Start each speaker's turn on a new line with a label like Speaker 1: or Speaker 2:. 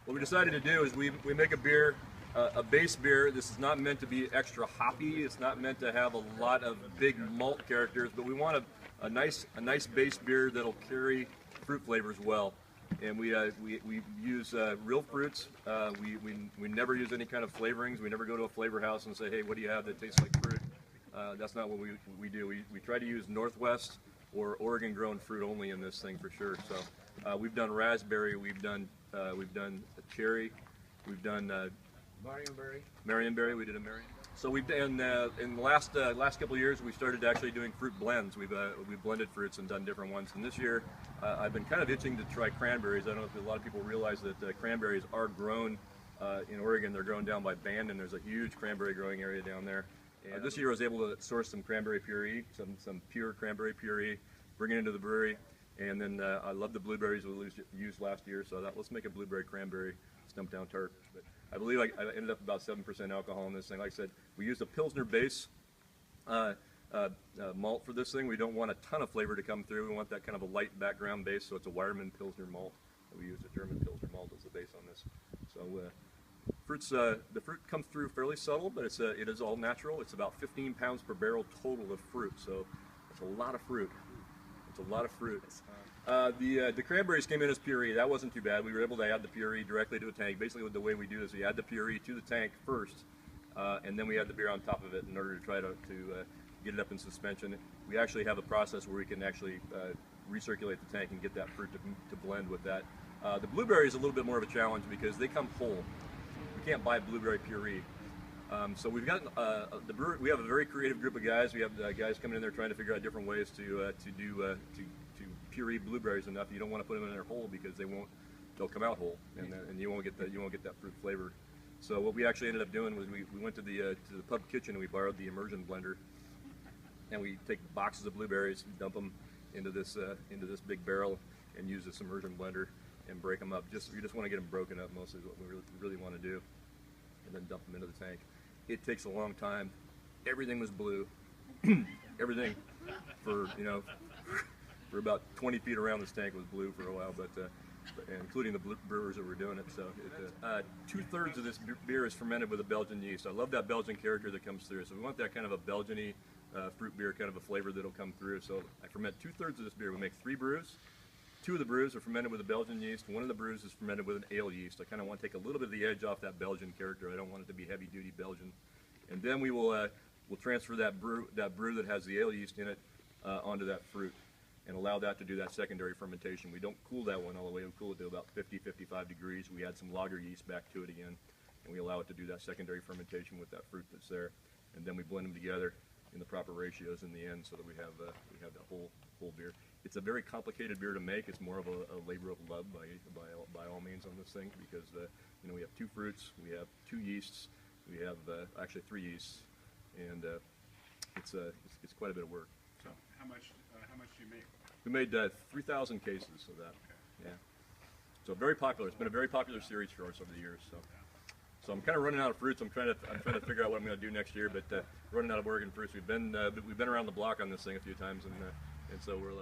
Speaker 1: What we decided to do is we make a beer, a base beer. This is not meant to be extra hoppy. It's not meant to have a lot of big malt characters, but we want a nice base beer that'll carry fruit flavors well. And we use real fruits. We never use any kind of flavorings. We never go to a flavor house and say, hey, what do you have that tastes like fruit? That's not what we do. We try to use Northwest or Oregon grown fruit only in this thing for sure. So we've done raspberry, we've done cherry, we've done Marionberry. We did a Marion. So we've done in the last couple of years we started actually doing fruit blends. We've blended fruits and done different ones. And this year I've been kind of itching to try cranberries. I don't know if a lot of people realize that cranberries are grown in Oregon. They're grown down by Bandon. There's a huge cranberry growing area down there. And this year I was able to source some cranberry puree, some pure cranberry puree, bring it into the brewery. And then I love the blueberries we used last year, so I thought let's make a blueberry cranberry Stumptown Tart. But I believe I ended up about 7% alcohol in this thing. Like I said, we used a Pilsner base malt for this thing. We don't want a ton of flavor to come through. We want that kind of a light background base, so it's a Weyermann Pilsner malt. We used a German Pilsner malt as the base on this. So the fruit comes through fairly subtle, but it is all natural. It's about 15 pounds per barrel total of fruit, so it's a lot of fruit. It's a lot of fruit. The cranberries came in as puree. That wasn't too bad. We were able to add the puree directly to a tank. Basically, the way we do this, we add the puree to the tank first, and then we add the beer on top of it in order to try to get it up in suspension. We actually have a process where we can actually recirculate the tank and get that fruit to blend with that. The blueberry is a little bit more of a challenge because they come whole. We can't buy blueberry puree. So we've got we have a very creative group of guys. We have guys coming in there trying to figure out different ways to puree blueberries enough. You don't want to put them in there whole because they'll come out whole, and you won't get that fruit flavor. So what we actually ended up doing was we went to the pub kitchen and we borrowed the immersion blender, and we take boxes of blueberries, dump them into this big barrel, and use this immersion blender and break them up. You just want to get them broken up mostly is what we really want to do, and then dump them into the tank. It takes a long time. Everything was blue. Everything for about 20 feet around this tank was blue for a while, but including the brewers that were doing it. So 2/3 of this beer is fermented with a Belgian yeast. I love that Belgian character that comes through. So we want that kind of a Belgian-y fruit beer kind of a flavor that'll come through. So I ferment 2/3 of this beer. We make 3 brews. 2 of the brews are fermented with a Belgian yeast. 1 of the brews is fermented with an ale yeast. I kind of want to take a little bit of the edge off that Belgian character. I don't want it to be heavy-duty Belgian. And then we will we'll transfer that brew that has the ale yeast in it onto that fruit and allow that to do that secondary fermentation. We don't cool that one all the way. We cool it to about 50-55 degrees. We add some lager yeast back to it again, and we allow it to do that secondary fermentation with that fruit that's there. And then we blend them together in the proper ratios in the end, so that we have the whole beer. It's a very complicated beer to make. It's more of a labor of love by all means on this thing, because we have 2 fruits, we have 2 yeasts, we have actually 3 yeasts, and it's quite a bit of work.
Speaker 2: So how much do you make?
Speaker 1: We made 3,000 cases of that. Okay. Yeah. So very popular. It's been a very popular series for us over the years. So I'm kind of running out of fruits. I'm trying to figure out what I'm going to do next year, but running out of Oregon fruits. We've been around the block on this thing a few times, and so we're